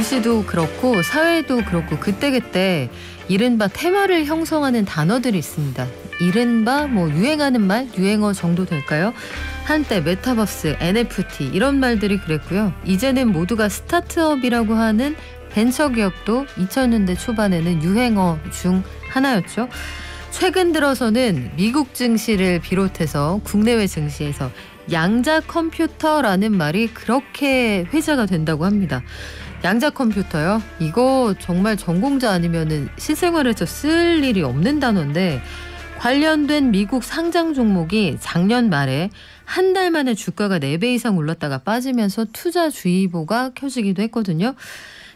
글씨도 그렇고 사회도 그렇고 그때그때 이른바 테마를 형성하는 단어들이 있습니다. 이른바 유행하는 말, 유행어 정도 될까요? 한때 메타버스, NFT 이런 말들이 그랬고요. 이제는 모두가 스타트업이라고 하는 벤처기업도 2000년대 초반에는 유행어 중 하나였죠. 최근 들어서는 미국 증시를 비롯해서 국내외 증시에서 양자 컴퓨터라는 말이 그렇게 회자가 된다고 합니다. 양자 컴퓨터요? 이거 정말 전공자 아니면은 실생활에서 쓸 일이 없는 단어인데 관련된 미국 상장 종목이 작년 말에 한 달 만에 주가가 4배 이상 올랐다가 빠지면서 투자 주의보가 켜지기도 했거든요.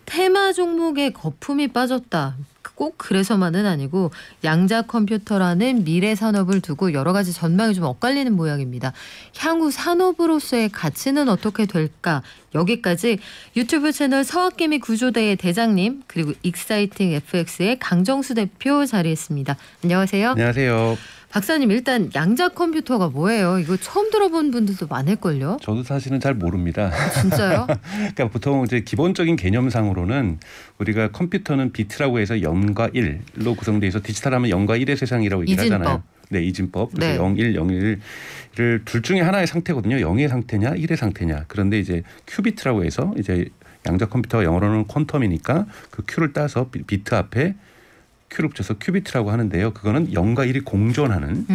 테마 종목에 거품이 빠졌다. 꼭 그래서만은 아니고 양자 컴퓨터라는 미래 산업을 두고 여러 가지 전망이 좀 엇갈리는 모양입니다. 향후 산업으로서의 가치는 어떻게 될까? 여기까지 유튜브 채널 서학개미 구조대의 대장님 그리고 익사이팅 FX의 강정수 대표 자리했습니다. 안녕하세요. 안녕하세요. 박사님 일단 양자 컴퓨터가 뭐예요? 이거 처음 들어본 분들도 많을걸요? 저도 사실은 잘 모릅니다. 진짜요? 그러니까 보통 이제 기본적인 개념상으로는 우리가 컴퓨터는 비트라고 해서 0과 1로 구성돼 있어 디지털하면 0과 1의 세상이라고 얘기를 하잖아요. 네, 이진법. 그래서 네. 0, 1, 0, 1을 둘 중에 하나의 상태거든요. 0의 상태냐, 1의 상태냐. 그런데 이제 큐비트라고 해서 이제 양자 컴퓨터가 영어로는 퀀텀이니까 그 큐를 따서 비트 앞에 큐를 붙여서 큐비트라고 하는데요. 그거는 0과 1이 공존하는.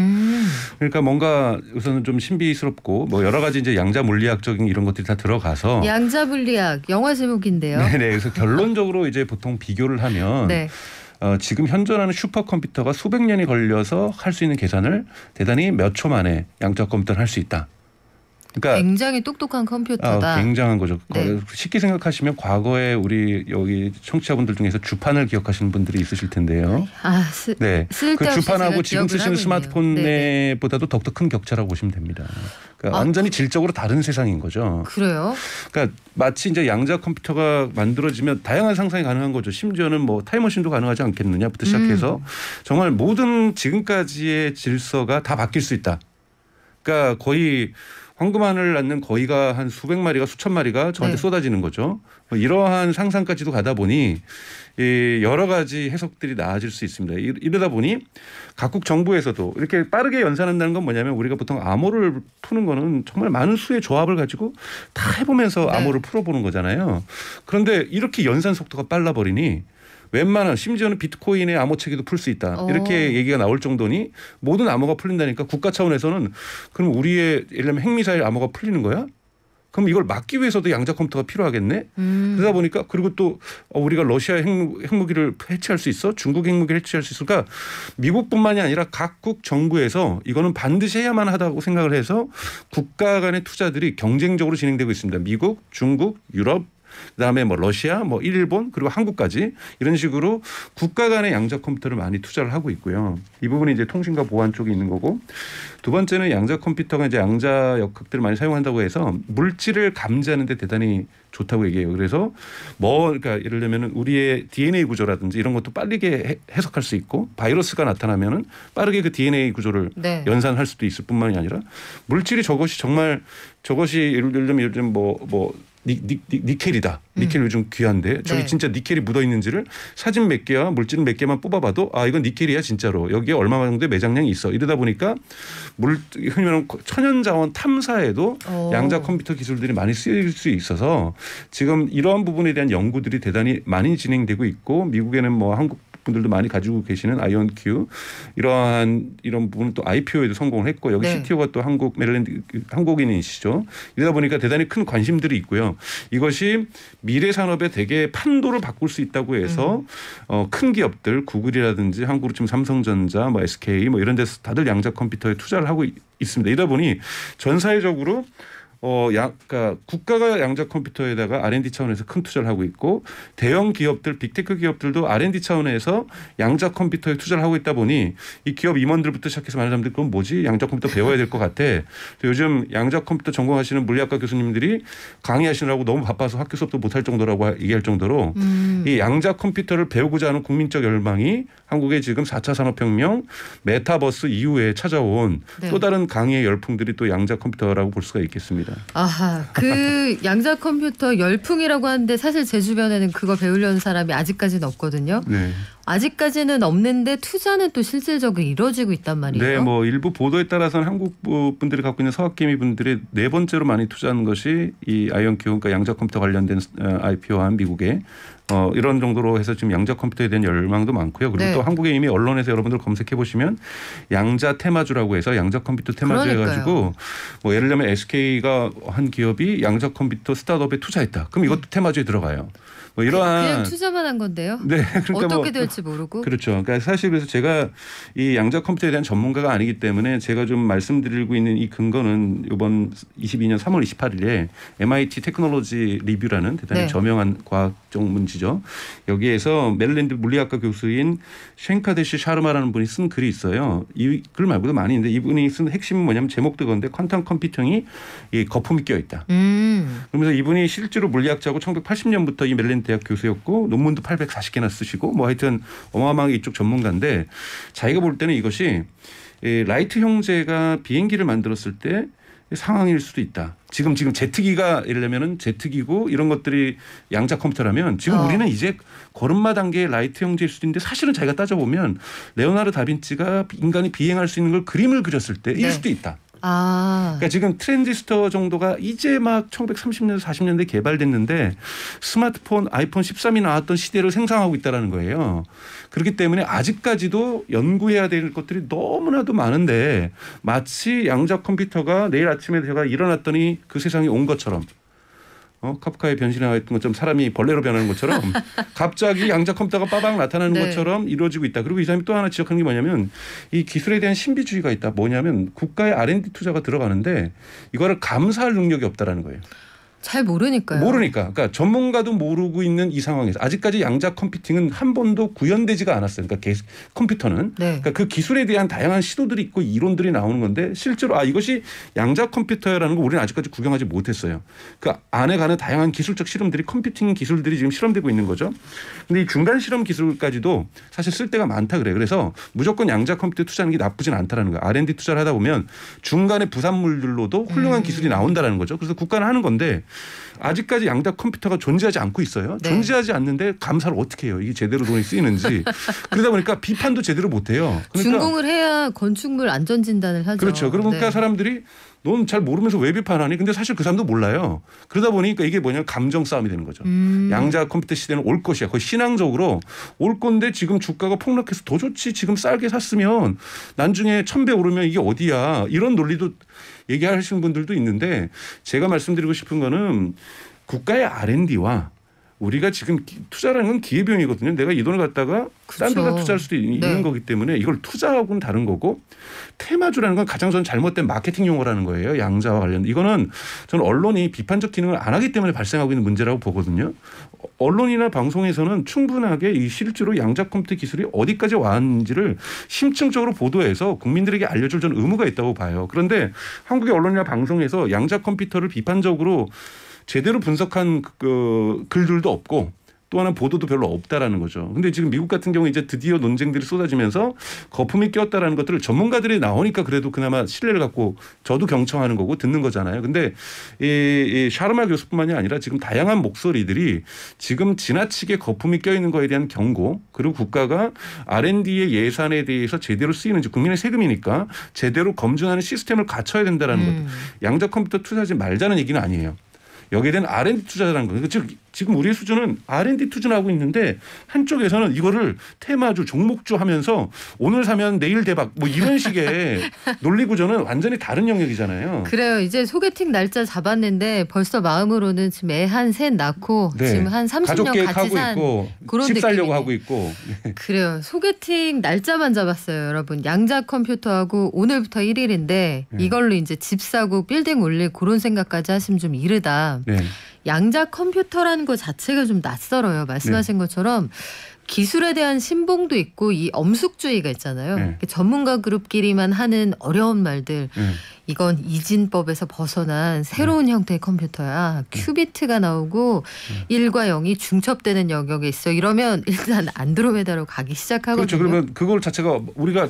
그러니까 뭔가 우선은 좀 신비스럽고 여러 가지 이제 양자 물리학적인 이런 것들이 다 들어가서 양자 물리학 영화 제목인데요. 네네. 그래서 결론적으로 이제 보통 비교를 하면 네. 지금 현존하는 슈퍼컴퓨터가 수백 년이 걸려서 할 수 있는 계산을 대단히 몇 초 만에 양자 컴퓨터를 할 수 있다. 그러니까 굉장히 똑똑한 컴퓨터다. 굉장한 거죠. 네. 쉽게 생각하시면 과거에 우리 여기 청취자분들 중에서 주판을 기억하시는 분들이 있으실 텐데요. 네. 그 주판하고 지금 쓰시는 스마트폰에 스마트폰보다도 더욱더 큰 격차라고 보시면 됩니다. 그러니까 완전히 질적으로 다른 세상인 거죠. 그래요? 그러니까 마치 이제 양자 컴퓨터가 만들어지면 다양한 상상이 가능한 거죠. 심지어는 타임머신도 가능하지 않겠느냐부터 시작해서 정말 모든 지금까지의 질서가 다 바뀔 수 있다. 그러니까 거의 황금알을 낳는 거위가 한 수백 마리가 수천 마리가 저한테 쏟아지는 거죠. 이러한 상상까지도 가다 보니 여러 가지 해석들이 나아질 수 있습니다. 이러다 보니 각국 정부에서도 이렇게 빠르게 연산한다는 건 뭐냐면 우리가 보통 암호를 푸는 거는 정말 많은 수의 조합을 가지고 다 해보면서 암호를 풀어보는 거잖아요. 그런데 이렇게 연산 속도가 빨라버리니 웬만한 심지어는 비트코인의 암호 체계도 풀 수 있다. 이렇게 얘기가 나올 정도니 모든 암호가 풀린다니까 국가 차원에서는 그럼 우리의 예를 들면 핵미사일 암호가 풀리는 거야? 그럼 이걸 막기 위해서도 양자 컴퓨터가 필요하겠네. 그러다 보니까 그리고 또 우리가 러시아 핵무기를 해치할 수 있어? 중국 핵무기를 해치할 수 있을까? 미국뿐만이 아니라 각국 정부에서 이거는 반드시 해야만 하다고 생각을 해서 국가 간의 투자들이 경쟁적으로 진행되고 있습니다. 미국, 중국, 유럽 그다음에 러시아, 일본 그리고 한국까지 이런 식으로 국가 간의 양자 컴퓨터를 많이 투자를 하고 있고요. 이 부분이 이제 통신과 보안 쪽에 있는 거고 두 번째는 양자 컴퓨터가 이제 양자 역학들을 많이 사용한다고 해서 물질을 감지하는 데 대단히 좋다고 얘기해요. 그래서 그러니까 예를 들면 우리의 DNA 구조라든지 이런 것도 빠르게 해석할 수 있고 바이러스가 나타나면은 빠르게 그 DNA 구조를 연산할 수도 있을 뿐만이 아니라 물질이 저것이 예를 들면 니켈이다. 니켈 요즘 귀한데 저기 진짜 니켈이 묻어 있는지를 사진 몇 개와 물질 몇 개만 뽑아봐도 이건 니켈이야 진짜로. 여기에 얼마 정도의 매장량이 있어. 이러다 보니까 흔히 말하는 천연자원 탐사에도 양자 컴퓨터 기술들이 많이 쓰일 수 있어서 지금 이러한 부분에 대한 연구들이 대단히 많이 진행되고 있고 미국에는 한국 분들도 많이 가지고 계시는 아이온큐 이런 부분은 또 IPO에도 성공을 했고 여기 CTO가 또 한국인이시죠. 이러다 보니까 대단히 큰 관심들이 있고요. 이것이 미래 산업에 되게 판도를 바꿀 수 있다고 해서 큰 기업들 구글이라든지 한국으로 치면 삼성전자, SK 이런 데서 다들 양자 컴퓨터에 투자를 하고 있습니다. 이러다 보니 전 사회적으로 그러니까 국가가 양자 컴퓨터에다가 R&D 차원에서 큰 투자를 하고 있고 대형 기업들, 빅테크 기업들도 R&D 차원에서 양자 컴퓨터에 투자를 하고 있다 보니 이 기업 임원들부터 시작해서 많은 사람들이 그건 뭐지? 양자 컴퓨터 배워야 될 것 같아. 요즘 양자 컴퓨터 전공하시는 물리학과 교수님들이 강의하시느라고 너무 바빠서 학교 수업도 못할 정도라고 얘기할 정도로 이 양자 컴퓨터를 배우고자 하는 국민적 열망이 한국의 지금 4차 산업혁명 메타버스 이후에 찾아온 네. 또 다른 강의 열풍들이 또 양자 컴퓨터라고 볼 수가 있겠습니다. 아하, 그 양자 컴퓨터 열풍이라고 하는데 사실 제 주변에는 그거 배우려는 사람이 아직까지는 없거든요. 네. 아직까지는 없는데 투자는 또 실질적으로 이루어지고 있단 말이에요. 네, 뭐 일부 보도에 따라서는 한국 분들이 갖고 있는 서학개미 분들이 네 번째로 많이 투자하는 것이 이 아이언큐, 그러니까 양자 컴퓨터 관련된 IPO한 미국에 이런 정도로 해서 지금 양자 컴퓨터에 대한 열망도 많고요. 그리고 네. 또 한국에 이미 언론에서 여러분들 검색해 보시면 양자 테마주라고 해서 양자 컴퓨터 테마주 해가지고 뭐 예를 들면 SK가 한 기업이 양자 컴퓨터 스타트업에 투자했다. 그럼 이것도 테마주에 들어가요. 뭐 이러한 그냥 투자만 한 건데요. 네, 그러니까 어떻게 될지 모르고. 그렇죠. 그러니까 사실 그래서 제가 이 양자 컴퓨터에 대한 전문가가 아니기 때문에 제가 좀 말씀드리고 있는 이 근거는 이번 22년 3월 28일에 MIT 테크놀로지 리뷰라는 대단히 네. 저명한 과학 전문지죠. 여기에서 메릴랜드 물리학과 교수인 쉔카데시 샤르마라는 분이 쓴 글이 있어요. 이 글 말고도 많이 있는데 이분이 쓴 핵심은 뭐냐면 제목도 그런데 퀀텀 컴퓨팅이 이 거품이 끼어 있다. 그러면서 이분이 실제로 물리학자고 1980년부터 이 메릴랜드 대학 교수였고 논문도 840개나 쓰시고 뭐 하여튼 어마어마하게 이쪽 전문가인데 자기가 볼 때는 이것이 라이트 형제가 비행기를 만들었을 때 상황일 수도 있다. 지금 제트기가 예를 들면은 제트기고 이런 것들이 양자 컴퓨터라면 지금 우리는 이제 걸음마 단계의 라이트 형제일 수도 있는데 사실은 자기가 따져보면 레오나르도 다빈치가 인간이 비행할 수 있는 걸 그림을 그렸을 때일 네. 수도 있다. 그러니까 지금 트랜지스터 정도가 이제 막 1930년대 40년대 개발됐는데 스마트폰 아이폰 13이 나왔던 시대를 생성하고 있다는 거예요. 그렇기 때문에 아직까지도 연구해야 될 것들이 너무나도 많은데 마치 양자 컴퓨터가 내일 아침에 제가 일어났더니 그 세상에 온 것처럼 카프카의 변신에 나왔던 것처럼 사람이 벌레로 변하는 것처럼 갑자기 양자 컴퓨터가 빠방 나타나는 네. 것처럼 이루어지고 있다. 그리고 이 사람이 또 하나 지적하는 게 뭐냐면 이 기술에 대한 신비주의가 있다. 뭐냐면 국가의 R&D 투자가 들어가는데 이거를 감사할 능력이 없다라는 거예요. 잘 모르니까요. 모르니까. 그러니까 전문가도 모르고 있는 이 상황에서 아직까지 양자 컴퓨팅은 한 번도 구현되지가 않았어요. 그러니까 컴퓨터는. 네. 그러니까 그 기술에 대한 다양한 시도들이 있고 이론들이 나오는 건데 실제로 이것이 양자 컴퓨터라는 거 우리는 아직까지 구경하지 못했어요. 그 안에 가는 다양한 기술적 실험들이 컴퓨팅 기술들이 지금 실험되고 있는 거죠. 근데 이 중간 실험 기술까지도 사실 쓸데가 많다 그래요. 그래서 무조건 양자 컴퓨터 투자하는 게 나쁘진 않다라는 거예요. R&D 투자를 하다 보면 중간에 부산물들로도 훌륭한 기술이 나온다라는 거죠. 그래서 국가는 하는 건데 아직까지 양자 컴퓨터가 존재하지 않고 있어요. 네. 존재하지 않는데 감사를 어떻게 해요? 이게 제대로 돈이 쓰이는지. 그러다 보니까 비판도 제대로 못해요. 그러니까 준공을 해야 건축물 안전진단을 하죠. 그렇죠. 그러니까 네. 사람들이 넌 잘 모르면서 왜 비판하니? 근데 사실 그 사람도 몰라요. 그러다 보니까 이게 뭐냐면 감정 싸움이 되는 거죠. 양자 컴퓨터 시대는 올 것이야. 거의 신앙적으로 올 건데 지금 주가가 폭락해서 더 좋지. 지금 싸게 샀으면 나중에 1000배 오르면 이게 어디야. 이런 논리도 얘기하시는 분들도 있는데 제가 말씀드리고 싶은 거는 국가의 R&D와 우리가 지금 투자라는 건 기회비용이거든요. 내가 이 돈을 갖다가 딴 데다 투자할 수도 있는 거기 때문에 이걸 투자하고는 다른 거고 테마주라는 건 가장 저는 잘못된 마케팅 용어라는 거예요. 양자와 관련. 이거는 저는 언론이 비판적 기능을 안 하기 때문에 발생하고 있는 문제라고 보거든요. 언론이나 방송에서는 충분하게 이 실제로 양자 컴퓨터 기술이 어디까지 왔는지를 심층적으로 보도해서 국민들에게 알려줄 저는 의무가 있다고 봐요. 그런데 한국의 언론이나 방송에서 양자 컴퓨터를 비판적으로 제대로 분석한 글들도 없고 또 하나 보도도 별로 없다라는 거죠. 근데 지금 미국 같은 경우 이제 드디어 논쟁들이 쏟아지면서 거품이 꼈다라는 것들을 전문가들이 나오니까 그래도 그나마 신뢰를 갖고 저도 경청하는 거고 듣는 거잖아요. 근데 이 샤르마 교수뿐만이 아니라 지금 다양한 목소리들이 지금 지나치게 거품이 껴있는 거에 대한 경고 그리고 국가가 R&D의 예산에 대해서 제대로 쓰이는지 국민의 세금이니까 제대로 검증하는 시스템을 갖춰야 된다라는 것들. 양자 컴퓨터 투자하지 말자는 얘기는 아니에요. 여기에 대한 R&D 투자라는 거예요. 즉 지금 우리의 수준은 R&D 투자하고 있는데 한쪽에서는 이거를 테마주 종목주 하면서 오늘 사면 내일 대박 뭐 이런 식의 논리 구조는 완전히 다른 영역이잖아요. 그래요. 이제 소개팅 날짜 잡았는데 벌써 마음으로는 지금 애 한 셋 낳고 네. 지금 한 30년 가족 같이 계획하고 산 있고 그런 집 살려고 느낌이네. 하고 있고. 그래요. 소개팅 날짜만 잡았어요, 여러분. 양자 컴퓨터하고 오늘부터 1일인데 이걸로 이제 집 사고 빌딩 올릴 그런 생각까지 하시면 좀 이르다. 네. 양자 컴퓨터라는 것 자체가 좀 낯설어요. 말씀하신 것처럼 기술에 대한 신봉도 있고 이 엄숙주의가 있잖아요. 네. 전문가 그룹끼리만 하는 어려운 말들. 이건 이진법에서 벗어난 새로운 형태의 컴퓨터야. 큐비트가 나오고 1과 0이 중첩되는 영역에 있어. 이러면 일단 안드로메다로 가기 시작하거든요. 그렇죠. 그러면 그걸 자체가 우리가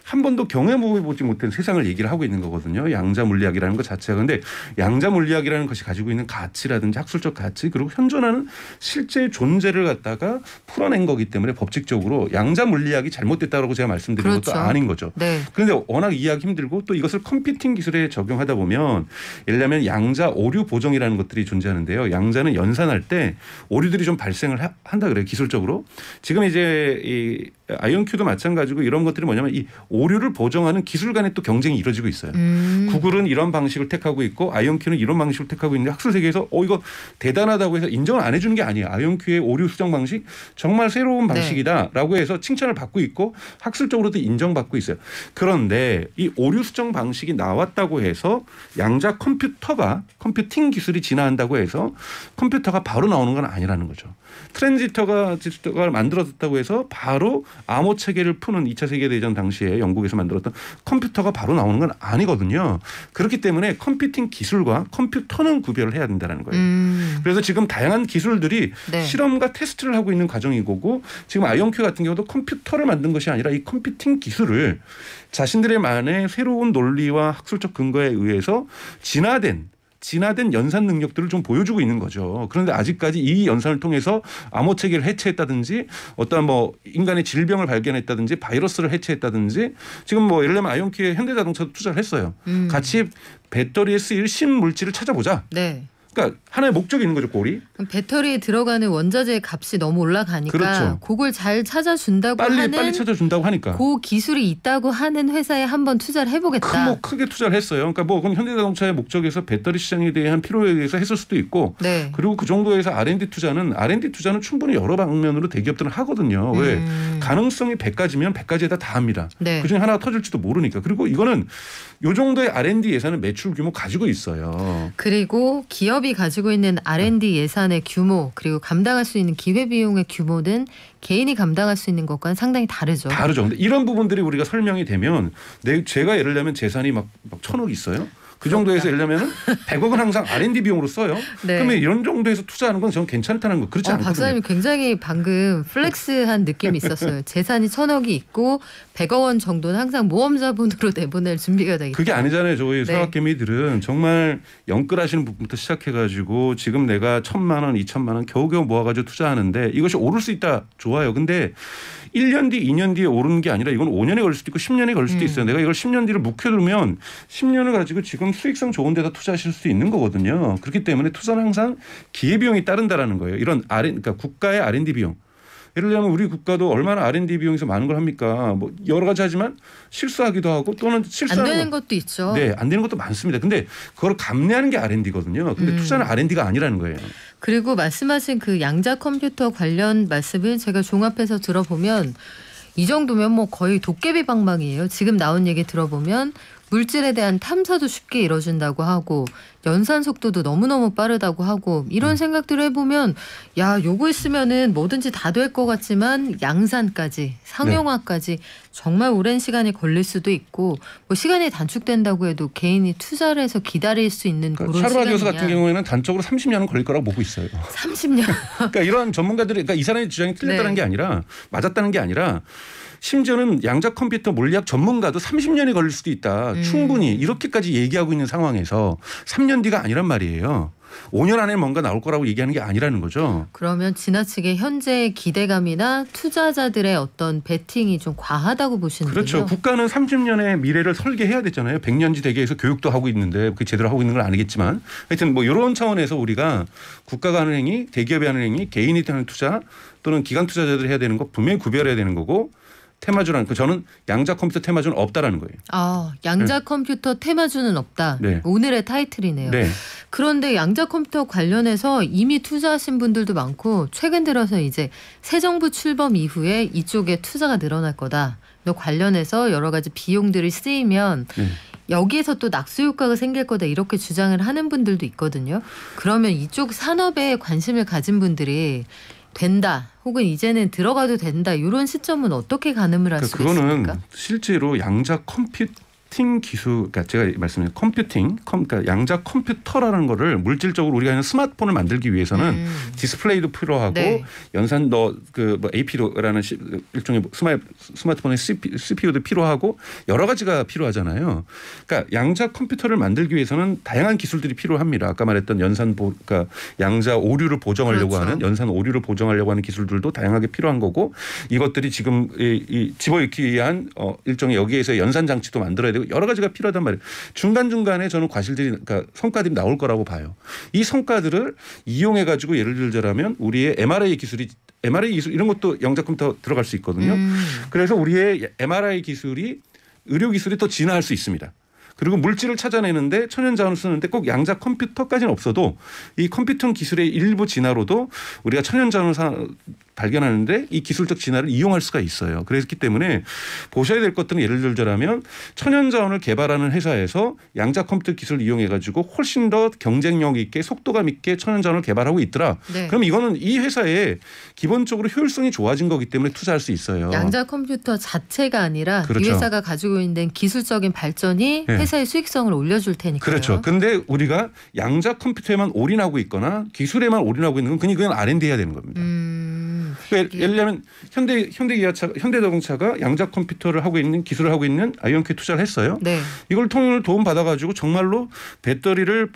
한 번도 경험해보지 못한 세상을 얘기를 하고 있는 거거든요. 양자 물리학이라는 것 자체가. 근데 양자 물리학이라는 것이 가지고 있는 가치라든지 학술적 가치 그리고 현존하는 실제 존재를 갖다가 풀어낸 거기 때문에 법칙적으로 양자 물리학이 잘못됐다고 제가 말씀드린 그렇죠. 것도 아닌 거죠. 네. 그런데 워낙 이해하기 힘들고 또 이것을 컴퓨팅 기술에 적용하다 보면 예를 들면 양자 오류 보정이라는 것들이 존재하는데요. 양자는 연산할 때 오류들이 좀 발생을 한다 그래요. 기술적으로. 지금 이제 이 아이온큐도 마찬가지고 이런 것들이 뭐냐면 이 오류를 보정하는 기술 간의 또 경쟁이 이루어지고 있어요. 구글은 이런 방식을 택하고 있고 아이온큐는 이런 방식을 택하고 있는데 학술 세계에서 이거 대단하다고 해서 인정을 안 해주는 게 아니에요. 아이온큐의 오류 수정 방식 정말 새로운 방식이다라고 해서 칭찬을 받고 있고 학술적으로도 인정받고 있어요. 그런데 이 오류 수정 방식이 나왔다고 해서 양자 컴퓨팅 기술이 진화한다고 해서 컴퓨터가 바로 나오는 건 아니라는 거죠. 트랜지스터가 만들어졌다고 해서 바로 암호 체계를 푸는 2차 세계대전 당시에 영국에서 만들었던 컴퓨터가 바로 나오는 건 아니거든요. 그렇기 때문에 컴퓨팅 기술과 컴퓨터는 구별을 해야 된다는 거예요. 그래서 지금 다양한 기술들이 네. 실험과 테스트를 하고 있는 과정이고 지금 아이온큐 같은 경우도 컴퓨터를 만든 것이 아니라 이 컴퓨팅 기술을 자신들의 만의 새로운 논리와 학술적 근거에 의해서 진화된 연산 능력들을 좀 보여주고 있는 거죠. 그런데 아직까지 이 연산을 통해서 암호 체계를 해체했다든지 어떠한 뭐 인간의 질병을 발견했다든지 바이러스를 해체했다든지 지금 뭐 예를 들면 아이온큐에 현대자동차도 투자를 했어요. 같이 배터리에 쓰일 신물질을 찾아보자. 네. 그러니까 하나의 목적이 있는 거죠, 골이. 그럼 배터리에 들어가는 원자재의 값이 너무 올라가니까 그렇죠. 그걸 잘 찾아준다고 하는 빨리 찾아준다고 하니까. 그 기술이 있다고 하는 회사에 한번 투자를 해보겠다. 크게 투자를 했어요. 그러니까 뭐 그럼 현대자동차의 목적에서 배터리 시장에 대한 필요에 의해서 했을 수도 있고, 네. 그리고 그 정도에서 R&D 투자는 충분히 여러 방면으로 대기업들은 하거든요. 왜 가능성이 100가지면 100가지에다 다 합니다. 네. 그중에 하나가 터질지도 모르니까. 그리고 이거는 요 정도의 R&D 예산은 매출 규모 가지고 있어요. 그리고 기업이 가지고 있는 R&D 예산의 규모 그리고 감당할 수 있는 기회비용의 규모는 개인이 감당할 수 있는 것과는 상당히 다르죠. 다르죠. 근데 이런 부분들이 우리가 설명이 되면 제가 예를 들면 재산이 막 1,000억 있어요. 그 정도에서 예를 들면 100억은 항상 R&D 비용으로 써요. 네. 그러면 이런 정도에서 투자하는 건 저는 괜찮다는 거. 그렇지 않거든요. 박사님이 굉장히 방금 플렉스한 느낌이 있었어요. 재산이 1,000억이 있고 100억 원 정도는 항상 모험자본으로 내보낼 준비가 돼 있다. 그게 아니잖아요. 저희 네. 서학개미들은 정말 영끌하시는 부분부터 시작해가지고 지금 내가 1,000만 원, 2,000만 원 겨우겨우 모아가지고 투자하는데 이것이 오를 수 있다. 좋아요. 근데 1년 뒤, 2년 뒤에 오르는 게 아니라 이건 5년에 걸릴 수도 있고 10년에 걸릴 수도 있어요. 내가 이걸 10년 뒤를 묵혀두면 10년을 가지고 지금 수익성 좋은 데다 투자하실 수 있는 거거든요. 그렇기 때문에 투자는 항상 기회비용이 따른다라는 거예요. 이런 그러니까 국가의 R&D 비용. 예를 들면 우리 국가도 얼마나 R&D 비용에서 많은 걸 합니까? 뭐 여러 가지 하지만 실수하기도 하고 또는 실수하는 안 되는 것도 있죠. 네, 안 되는 것도 많습니다. 근데 그걸 감내하는 게 R&D거든요. 근데 투자는 R&D가 아니라는 거예요. 그리고 말씀하신 그 양자 컴퓨터 관련 말씀을 제가 종합해서 들어보면 이 정도면 뭐 거의 도깨비 방망이에요. 지금 나온 얘기 들어보면 물질에 대한 탐사도 쉽게 이뤄준다고 하고 연산 속도도 너무너무 빠르다고 하고 이런 생각들을 해보면 야 요거 있으면은 뭐든지 다 될 것 같지만 양산까지 상용화까지 정말 오랜 시간이 걸릴 수도 있고 뭐 시간이 단축된다고 해도 개인이 투자를 해서 기다릴 수 있는 그러니까 그런 샤르와 교수 시간이냐. 같은 경우에는 단적으로 30년은 걸릴 거라고 보고 있어요. 30년. 그러니까 이런 전문가들이 그러니까 이 사람의 주장이 틀렸다는 네. 게 아니라 맞았다는 게 아니라 심지어는 양자 컴퓨터 물리학 전문가도 30년이 걸릴 수도 있다. 충분히 이렇게까지 얘기하고 있는 상황에서 3년 뒤가 아니란 말이에요. 5년 안에 뭔가 나올 거라고 얘기하는 게 아니라는 거죠. 그러면 지나치게 현재의 기대감이나 투자자들의 어떤 베팅이 좀 과하다고 보시는군요. 그렇죠. 국가는 30년의 미래를 설계해야 되잖아요. 100년지 대계에서 교육도 하고 있는데 그게 제대로 하고 있는 건 아니겠지만 하여튼 뭐 이런 차원에서 우리가 국가가 하는 행위, 대기업이 하는 행위, 개인이 하는 투자 또는 기관 투자자들이 해야 되는 거 분명히 구별해야 되는 거고 테마주라는 거 저는 양자 컴퓨터 테마주는 없다라는 거예요. 아, 양자 컴퓨터 테마주는 없다. 네. 오늘의 타이틀이네요. 네. 그런데 양자 컴퓨터 관련해서 이미 투자하신 분들도 많고 최근 들어서 이제 새 정부 출범 이후에 이쪽에 투자가 늘어날 거다. 또 관련해서 여러 가지 비용들이 쓰이면 여기에서 또 낙수 효과가 생길 거다 이렇게 주장을 하는 분들도 있거든요. 그러면 이쪽 산업에 관심을 가진 분들이 된다 혹은 이제는 들어가도 된다 이런 시점은 어떻게 가늠을 할 수 그거는 있습니까? 실제로 양자 컴퓨팅 기술, 그러니까 제가 말씀드린 컴퓨팅, 그러니까 양자 컴퓨터라는 거를 물질적으로 우리가 그냥 스마트폰을 만들기 위해서는 디스플레이도 필요하고 네. 연산도 뭐 AP라는 일종의 스마트폰의 CPU도 필요하고 여러 가지가 필요하잖아요. 그러니까 양자 컴퓨터를 만들기 위해서는 다양한 기술들이 필요합니다. 아까 말했던 그러니까 양자 오류를 보정하려고 그렇죠. 하는 연산 오류를 보정하려고 하는 기술들도 다양하게 필요한 거고 이것들이 지금 이 집어넣기 위한 일종의 여기에서 연산 장치도 만들어야 되고 여러 가지가 필요하단 말이에요. 중간중간에 저는 과실들이 그러니까 성과들이 나올 거라고 봐요. 이 성과들을 이용해 가지고 예를 들자면 우리의 MRI 기술 이런 것도 양자 컴퓨터 들어갈 수 있거든요. 그래서 우리의 MRI 기술이 의료 기술이 더 진화할 수 있습니다. 그리고 물질을 찾아내는데 천연자원을 쓰는데 꼭 양자 컴퓨터까지는 없어도 이 컴퓨팅 기술의 일부 진화로도 우리가 천연자원을 발견하는데 이 기술적 진화를 이용할 수가 있어요. 그렇기 때문에 보셔야 될 것들은 예를 들자면 천연자원을 개발하는 회사에서 양자 컴퓨터 기술을 이용해 가지고 훨씬 더 경쟁력 있게 속도감 있게 천연자원을 개발하고 있더라. 네. 그럼 이거는 이 회사의 기본적으로 효율성이 좋아진 거기 때문에 투자할 수 있어요. 양자 컴퓨터 자체가 아니라 그렇죠. 이 회사가 가지고 있는 기술적인 발전이 네. 회사의 수익성을 올려줄 테니까요. 그렇죠. 그런데 우리가 양자 컴퓨터에만 올인하고 있거나 기술에만 올인하고 있는 건 그건 R&D 해야 되는 겁니다. 그러니까 예를 들면 현대자동차가 양자 컴퓨터를 하고 있는 기술을 하고 있는 아이온큐에 투자를 했어요. 네. 이걸 도움 받아가지고 정말로 배터리를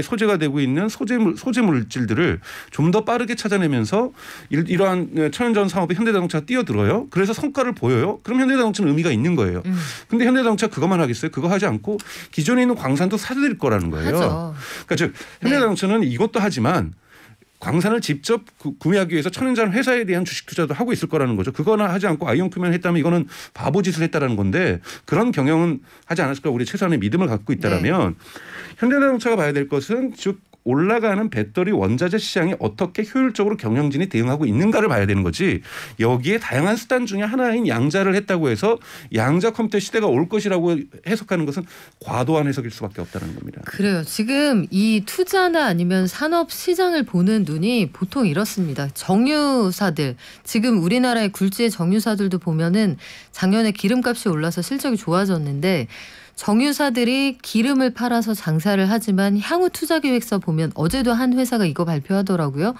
소재가 되고 있는 소재 물질들을 좀 더 빠르게 찾아내면서 이러한 천연자원 사업에 현대자동차가 뛰어들어요. 그래서 성과를 보여요. 그럼 현대자동차는 의미가 있는 거예요. 근데 현대자동차 그것만 하겠어요? 그거 하지 않고 기존에 있는 광산도 사들일 거라는 거예요. 하죠. 그러니까 즉 현대자동차는 이것도 하지만 광산을 직접 구매하기 위해서 천연자원 회사에 대한 주식 투자도 하고 있을 거라는 거죠. 그거나 하지 않고 아이온큐만 했다면 이거는 바보짓을 했다라는 건데 그런 경영은 하지 않았을까 우리 최소한의 믿음을 갖고 있다라면 현대자동차가 봐야 될 것은 즉 올라가는 배터리 원자재 시장이 어떻게 효율적으로 경영진이 대응하고 있는가를 봐야 되는 거지 여기에 다양한 수단 중에 하나인 양자를 했다고 해서 양자 컴퓨터 시대가 올 것이라고 해석하는 것은 과도한 해석일 수밖에 없다는 겁니다. 그래요. 지금 이 투자나 아니면 산업 시장을 보는 눈이 보통 이렇습니다. 정유사들 지금 우리나라의 굴지의 정유사들도 보면은 작년에 기름값이 올라서 실적이 좋아졌는데 정유사들이 기름을 팔아서 장사를 하지만 향후 투자 계획서 보면 어제도 한 회사가 이거 발표하더라고요.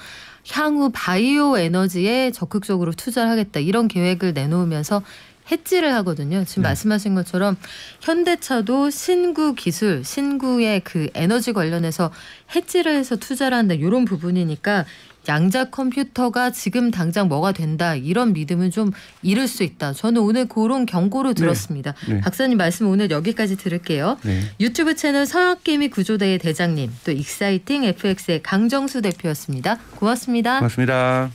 향후 바이오 에너지에 적극적으로 투자를 하겠다. 이런 계획을 내놓으면서 해지를 하거든요. 지금 말씀하신 것처럼 현대차도 신구 기술, 신구의 그 에너지 관련해서 해지를 해서 투자를 한다. 이런 부분이니까 양자 컴퓨터가 지금 당장 뭐가 된다 이런 믿음은 좀 잃을 수 있다. 저는 오늘 그런 경고로 들었습니다. 네. 박사님 말씀 오늘 여기까지 들을게요. 네. 유튜브 채널 서학개미 구조대의 대장님 또 익사이팅 FX의 강정수 대표였습니다. 고맙습니다. 고맙습니다.